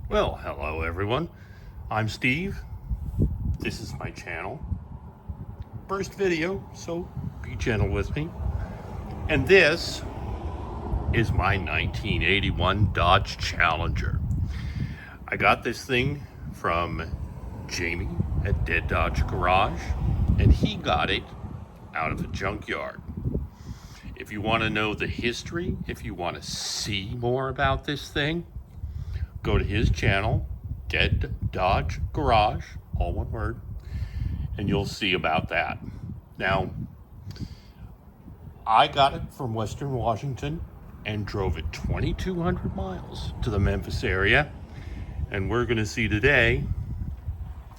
Well, hello everyone. I'm Steve. This is my channel. First video, so be gentle with me. And this is my 1981 Dodge Challenger. I got this thing from Jamie at Dead Dodge Garage, and he got it out of a junkyard. If you want to know the history, if you want to see more about this thing, go to his channel, Dead Dodge Garage, all one word, and you'll see about that. Now, I got it from Western Washington and drove it 2,200 miles to the Memphis area, and we're going to see today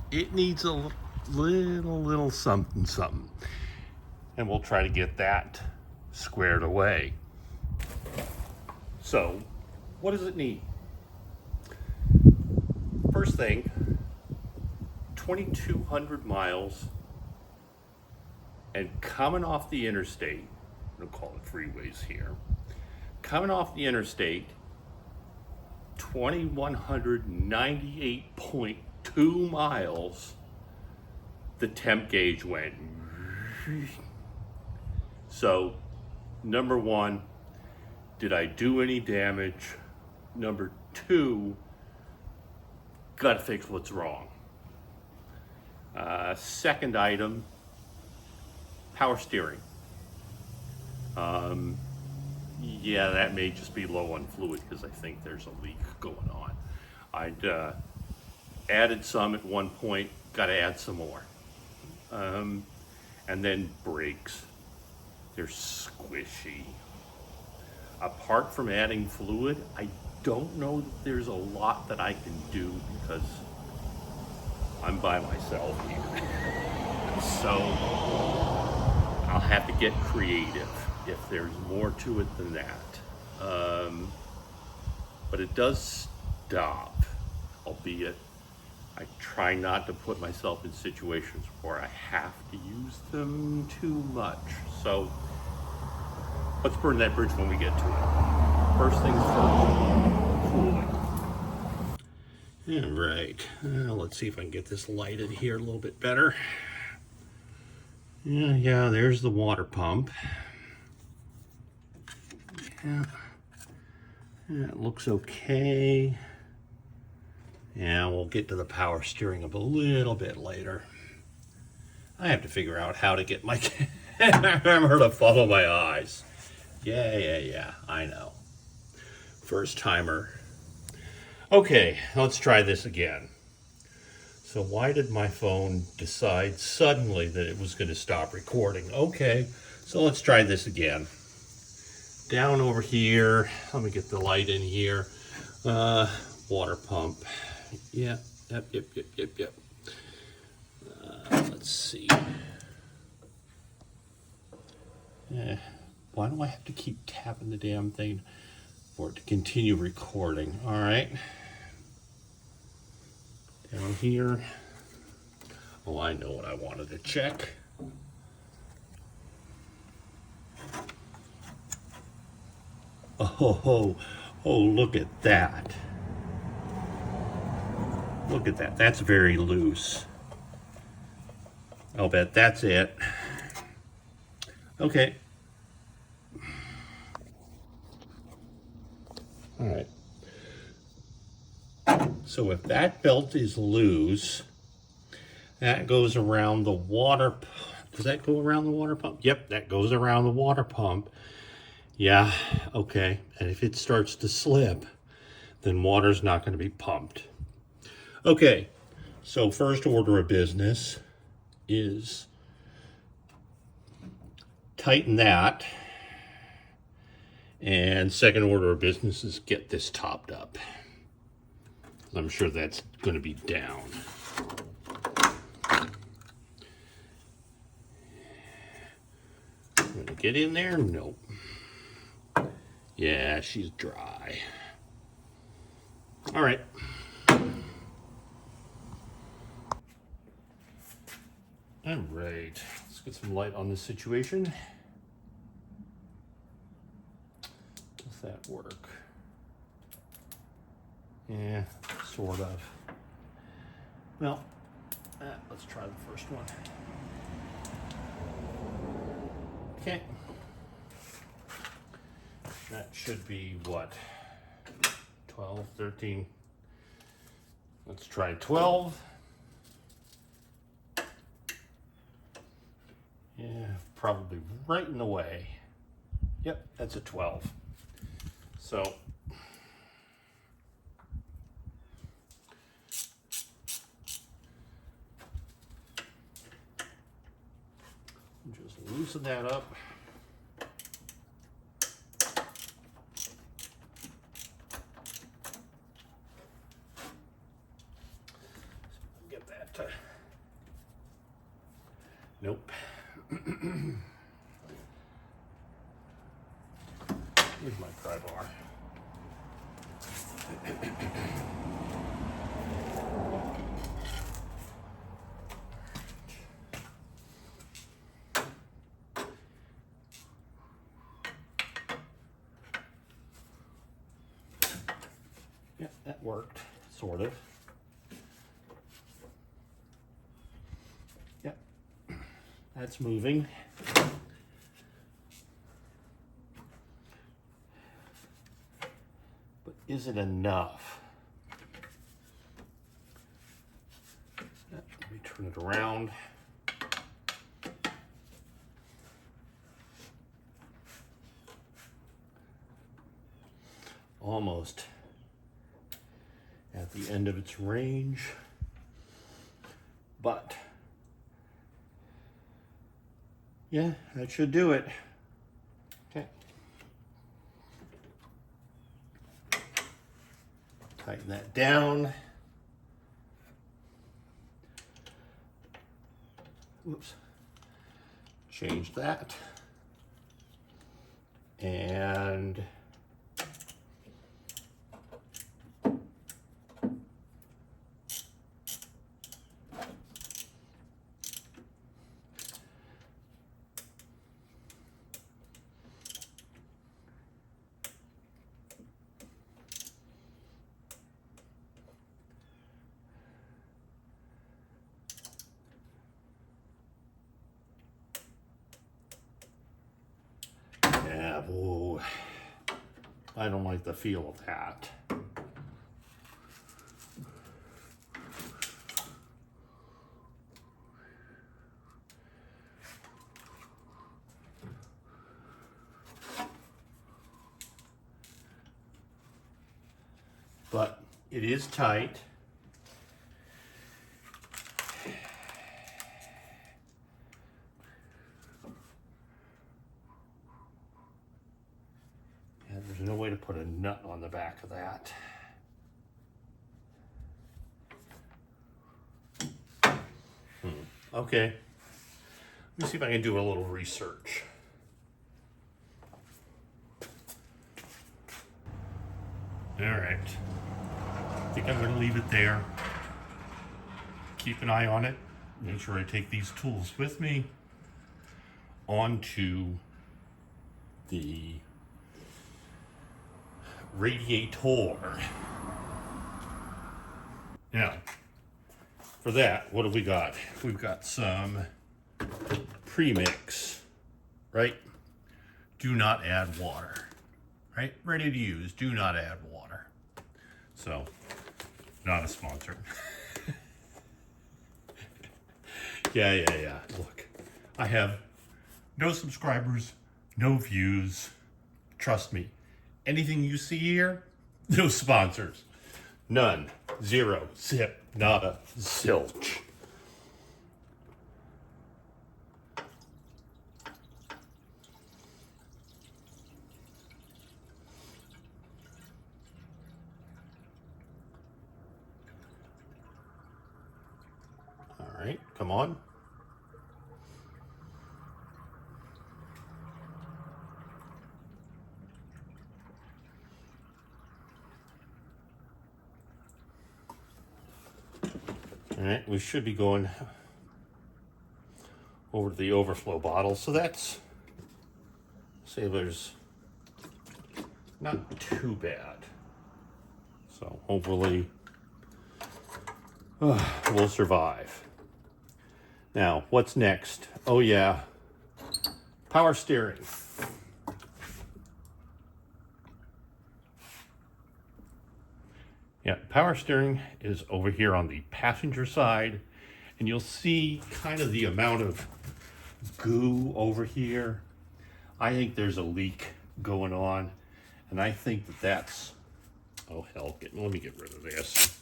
it needs a little something, and we'll try to get that squared away. So, what does it need? First thing, 2,200 miles and coming off the interstate, we'll call it freeways here, coming off the interstate, 2,198.2 miles, the temp gauge went. So, number one, did I do any damage? Number two, gotta fix what's wrong. Second item, power steering. Yeah, that may just be low on fluid because I think there's a leak going on. I'd added some at one point, gotta add some more. And then brakes, they're squishy. Apart from adding fluid, I don't know that there's a lot that I can do because I'm by myself here. So I'll have to get creative if there's more to it than that. But it does stop, albeit I try not to put myself in situations where I have to use them too much. So let's burn that bridge when we get to it. First things first, cooling. All right, let's see if I can get this lighted here a little bit better. Yeah, there's the water pump. Yeah, it looks okay. Yeah, we'll get to the power steering a little bit later. I have to figure out how to get my camera to follow my eyes. Yeah, I know. First timer. Okay, let's try this again. So why did my phone decide suddenly that it was going to stop recording? Okay, so let's try this again. Down over here, let me get the light in here. Water pump. Yep. Let's see. Why do I have to keep tapping the damn thing for it to continue recording? All right. Down here. Oh, I know what I wanted to check. Oh, look at that. Look at that. That's very loose. I'll bet that's it. Okay. All right. So if that belt is loose, that goes around the water. Does that go around the water pump? Yep, that goes around the water pump. Yeah, okay. And if it starts to slip, then water's not going to be pumped. Okay, so first order of business is tighten that. And second order of business is get this topped up. I'm sure that's going to be down. I'm going to get in there? Nope. Yeah, she's dry. All right. All right, let's get some light on this situation. Does that work? Yeah, sort of. Well, let's try the first one. Okay. That should be what? 12, 13. Let's try 12. Yeah, probably right in the way. Yep, that's a 12. So just loosen that up. Get that to... Nope. Here's my pry bar. Yeah, that worked, sort of. Yep, that's moving. But is it enough? Let me turn it around. Almost at the end of its range, but yeah, that should do it. Okay. Tighten that down. Oops. Change that. And yeah, whoa. I don't like the feel of that. But it is tight. And there's no way to put a nut on the back of that. Okay. Let me see if I can do a little research. All right. I think I'm going to leave it there. Keep an eye on it. Make sure I take these tools with me onto the radiator. Now, for that, what have we got? We've got some premix, right? Do not add water, right? Ready to use, do not add water. So, not a sponsor. Yeah. Look, I have no subscribers, no views. Trust me, anything you see here, no sponsors. None. Zero. Zip. Nada. Zilch. All right, come on. All right, we should be going over to the overflow bottle. So that's, say there's not too bad. So hopefully We'll survive. Now, what's next? Oh yeah, power steering. Yeah, power steering is over here on the passenger side, and you'll see kind of the amount of goo over here. I think there's a leak going on, and I think that that's, oh hell, let me get rid of this.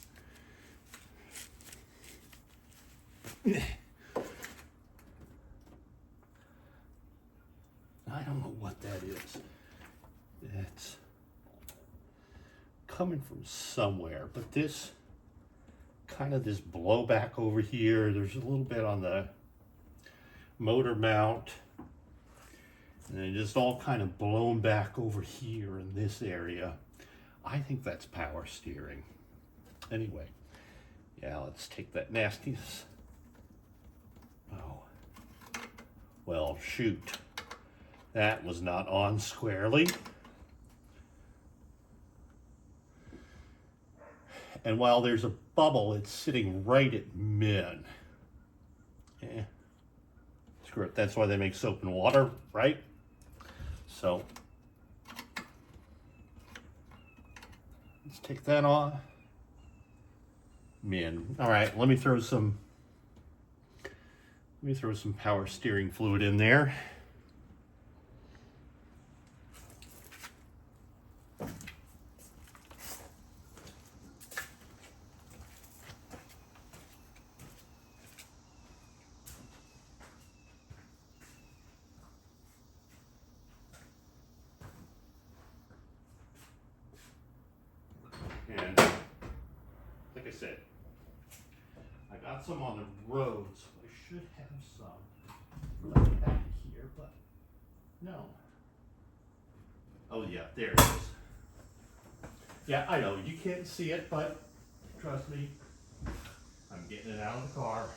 I don't know what that is. It's coming from somewhere, but this kind of this blowback over here, there's a little bit on the motor mount, and then just all kind of blown back over here in this area. I think that's power steering. Anyway, yeah, let's take that nastiness. Oh, well, shoot. That was not on squarely. And while there's a bubble, it's sitting right at mid. Screw it, that's why they make soap and water, right? So, let's take that off. Min. All right, let me throw some power steering fluid in there. And like I said, I got some on the road, so I should have some left back here, but no. Oh yeah, there it is. Yeah, I know, you can't see it, but trust me, I'm getting it out of the car.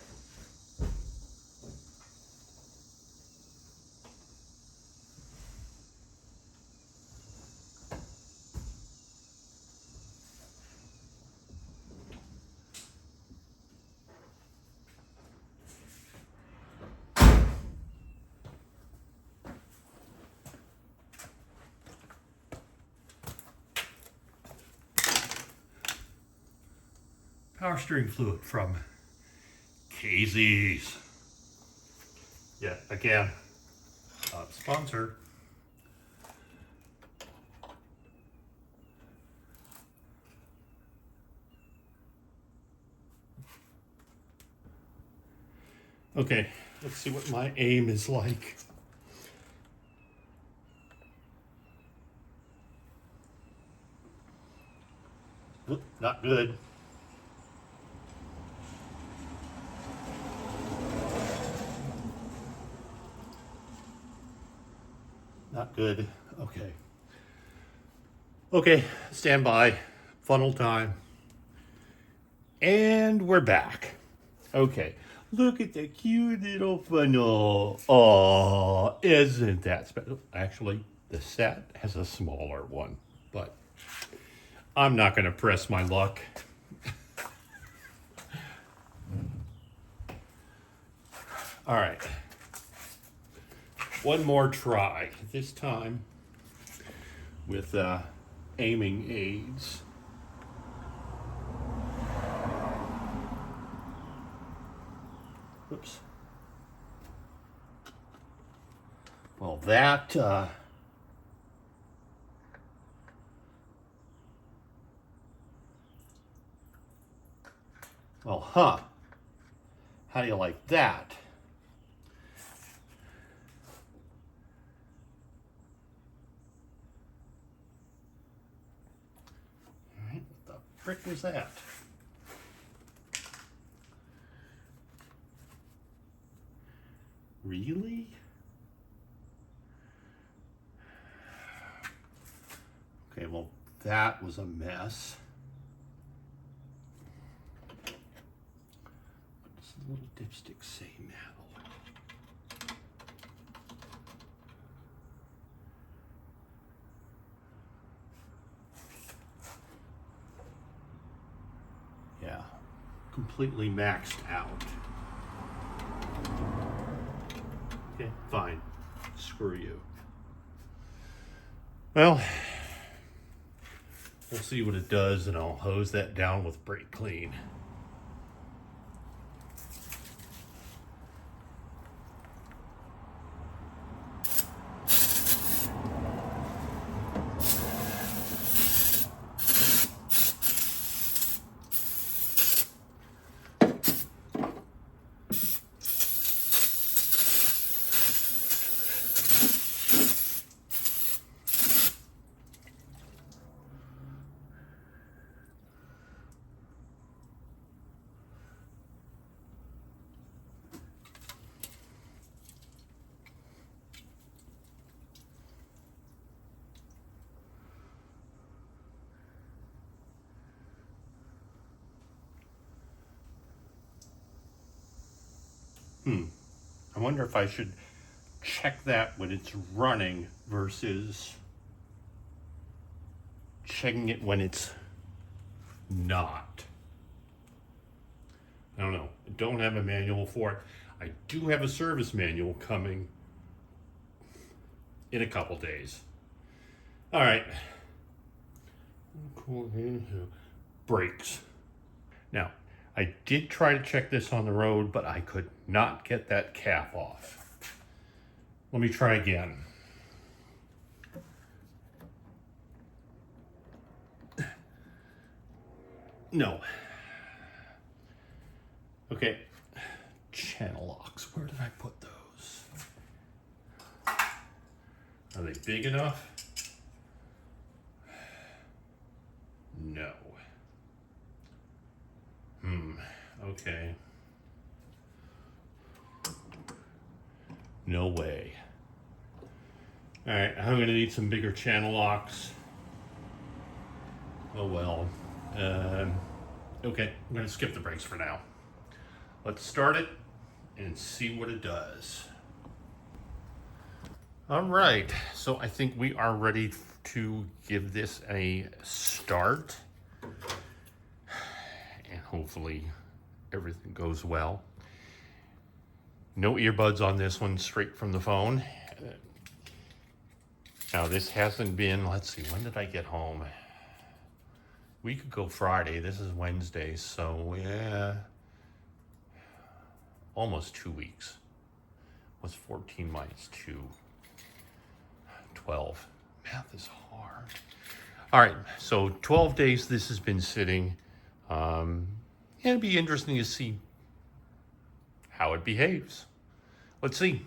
Power steering fluid from KZ's. Yeah, again, sponsor. Okay, let's see what my aim is like. Oop, not good. Not good. Okay. Okay, stand by. Funnel time. And we're back. Okay, look at the cute little funnel. Oh, isn't that special? Actually, the set has a smaller one, but I'm not going to press my luck. All right. One more try, this time with aiming aids. Oops. Well, that well, huh. How do you like that? All right, what the frick was that? Really? Okay, well, that was a mess. What does the little dipstick say now? Yeah, completely maxed out. Okay, fine. Screw you. Well, we'll see what it does, and I'll hose that down with brake clean. I wonder if I should check that when it's running versus checking it when it's not. I don't know. I don't have a manual for it. I do have a service manual coming in a couple days. All right. Cool. Brakes. Now, I did try to check this on the road, but I could not get that cap off. Let me try again. No. Okay. Channel locks. Where did I put those? Are they big enough? No. Okay. No way. All right, I'm gonna need some bigger channel locks. Oh well. Okay, I'm gonna skip the brakes for now. Let's start it and see what it does. All right, so I think we are ready to give this a start. And hopefully everything goes well. No earbuds on this one, straight from the phone. Now this hasn't been, let's see, when did I get home? Week ago Friday, this is Wednesday, so yeah, almost 2 weeks. What's 14 minus 2? 12. Math is hard. All right, so 12 days this has been sitting. It'd be interesting to see how it behaves. Let's see.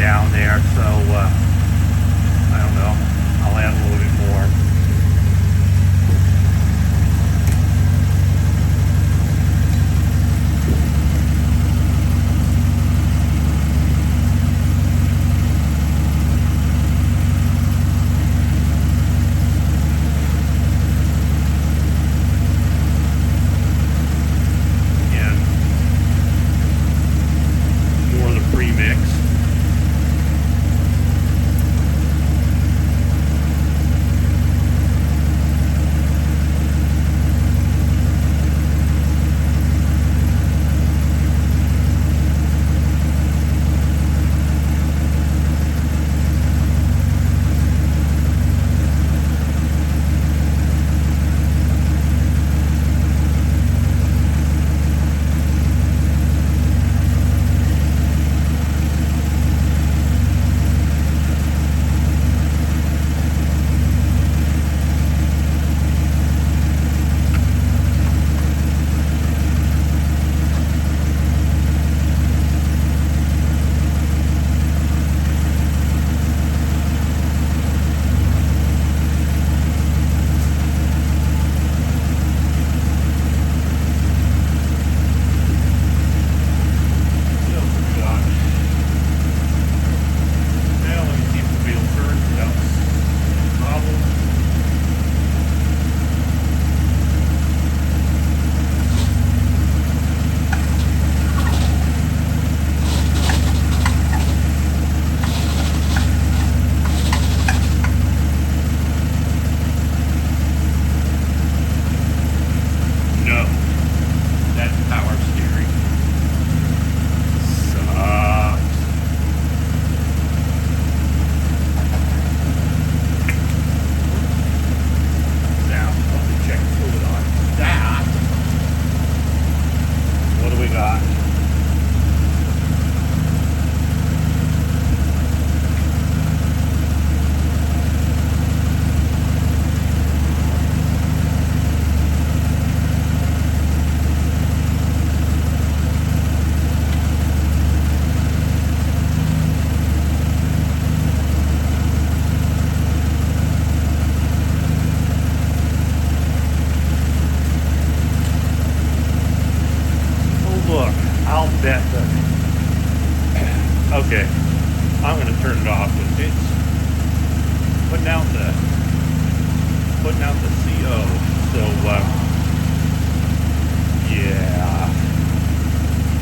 down there, so I don't know. I'll add a little bit more. I'll bet that. Okay, I'm gonna turn it off. It's putting out the CO. So yeah,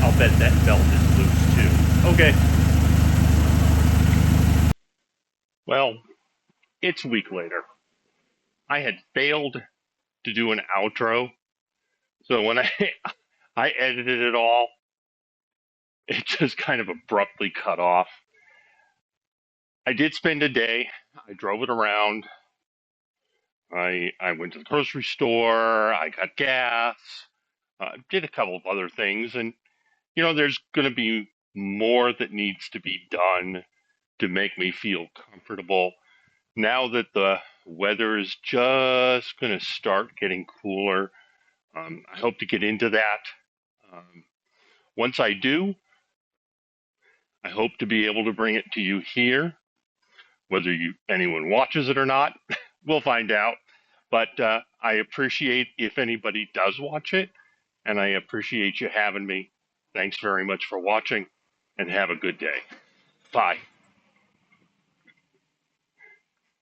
I'll bet that belt is loose too. Okay. Well, it's a week later. I had failed to do an outro, so when I edited it all, it just kind of abruptly cut off. I did spend a day. I drove it around. I went to the grocery store. I got gas. Did a couple of other things, and there's going to be more that needs to be done to make me feel comfortable. Now that the weather is just going to start getting cooler, I hope to get into that. Once I do, I hope to be able to bring it to you here. Whether anyone watches it or not, we'll find out. But I appreciate if anybody does watch it, and I appreciate you having me. Thanks very much for watching, and have a good day. Bye.